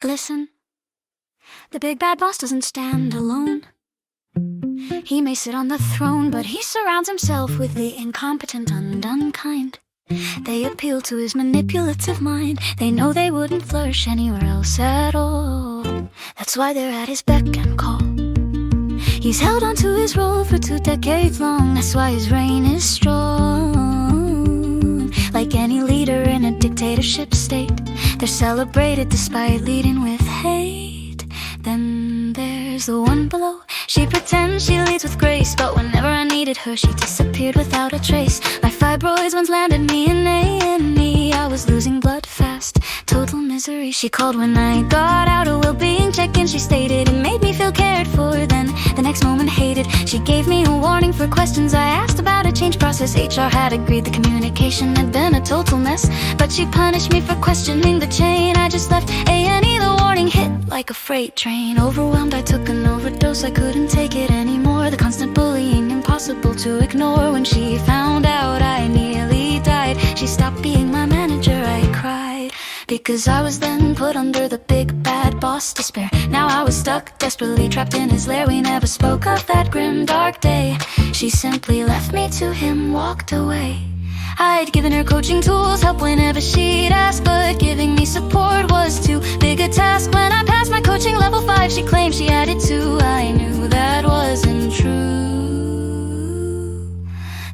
Listen, the big bad boss doesn't stand alone. He may sit on the throne, but he surrounds himself with the incompetent and unkind. They appeal to his manipulative mind. They know they wouldn't flourish anywhere else at all. That's why they're at his beck and call. He's held onto his role for 2 decades long. That's why his reign is strong. Like any leader in a dictatorship state, they're celebrated despite leading with hate. Then there's the one below. She pretends she leads with grace, but whenever I needed her, she disappeared without a trace. My fibroids once landed me in A&E. I was losing blood fast, total misery. She called when I got out, a well-being check-in. She stated it made me feel cared for, then the next moment hated. She gave me a warning for questions I asked about a change process. HR had agreed the communication had been a total mess, but she punished me for questioning the chain. I just left A&E, the warning hit like a freight train. Overwhelmed, I took an overdose. I couldn't take it anymore. The constant bullying, impossible to ignore. When she found out I nearly died, she stopped being my manager. I cried, because I was then put under the big bad boss despair. Now I was stuck, desperately trapped in his lair. We never spoke of that grim dark day. She simply left me to him, walked away. I'd given her coaching tools, help whenever she'd ask, but giving me support was too big a task. When I passed my coaching level 5, she claimed she added 2. I knew that wasn't true.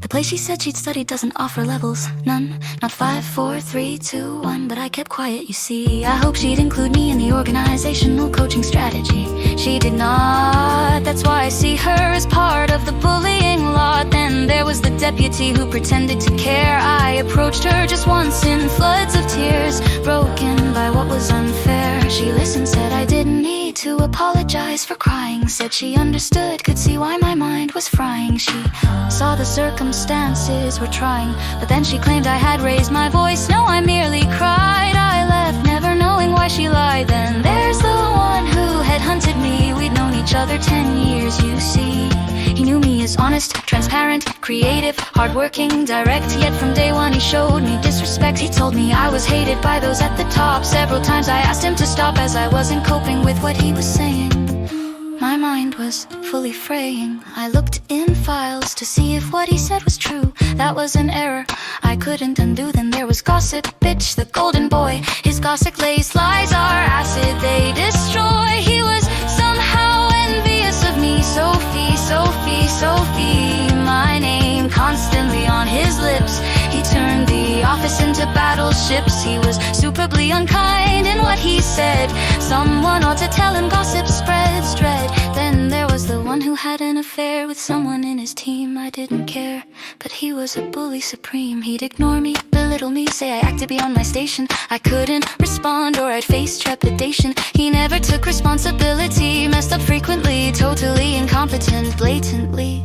The place she said she'd studied doesn't offer levels, none. Not 5, 4, 3, 2, 1, but I kept quiet, you see. I hoped she'd include me in the organizational coaching strategy. She did not, that's why I see her as part of the bullying lot. Then there was the deputy who pretended to care. I approached her just once in floods of tears, broken by what was unfair. She listened, said I didn't need to apologize for crying. Said she understood, could see why my mind was frying. She saw the circumstances were trying, but then she claimed I had raised my voice. No, I merely cried. I left, never knowing why she lied. Then there's the one who had hunted me. We'd known each other 10 years, you see. He knew me as honest, transparent, creative, hardworking, direct. Yet from day one he showed me disrespect. He told me I was hated by those at the top. Several times I asked him to stop, as I wasn't coping with what he was saying. My mind was fully fraying. I looked in files to see if what he said was true. That was an error I couldn't undo. Then there was gossip, bitch, the golden boy. His gossip-laced lies are acid they destroy. He was somehow envious of me. Sophie, Sophie, Sophie, my name constantly on his lips. He turned the office into battleships. He was superbly unkind in what he said. Someone ought to tell him gossip spreads dread. Then there was the one who had an affair with someone in his team. I didn't care, but he was a bully supreme. He'd ignore me, belittle me, say I acted beyond my station. I couldn't respond or I'd face trepidation. He never took responsibility, messed up frequently, totally incompetent, blatantly.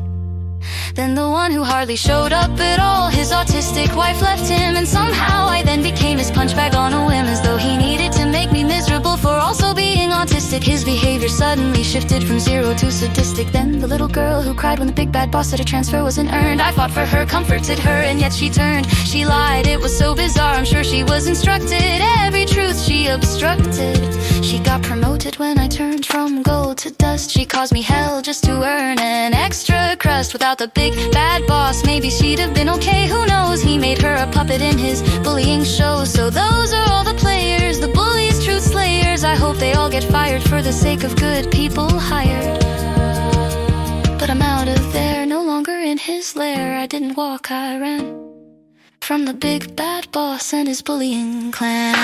Then the one who hardly showed up at all, his autistic wife left him, and somehow I then became his punch bag on a whim. As though he needed to make me miserable for also being autistic. His behavior suddenly shifted from 0 to sadistic. Then the little girl who cried when the big bad boss said a transfer wasn't earned. I fought for her, comforted her, and yet she turned. She lied, it was so bizarre, I'm sure she was instructed. Every truth she obstructed. She got promoted when I turned from gold to dust. She caused me hell just to earn an extra crust. Without the big bad boss, maybe she'd have been okay, who knows? He made her a puppet in his bullying show. So those are all the players, the bullies, truth slayers. I hope they all get fired for the sake of good people hired. But I'm out of there, no longer in his lair. I didn't walk, I ran from the big bad boss and his bullying clan.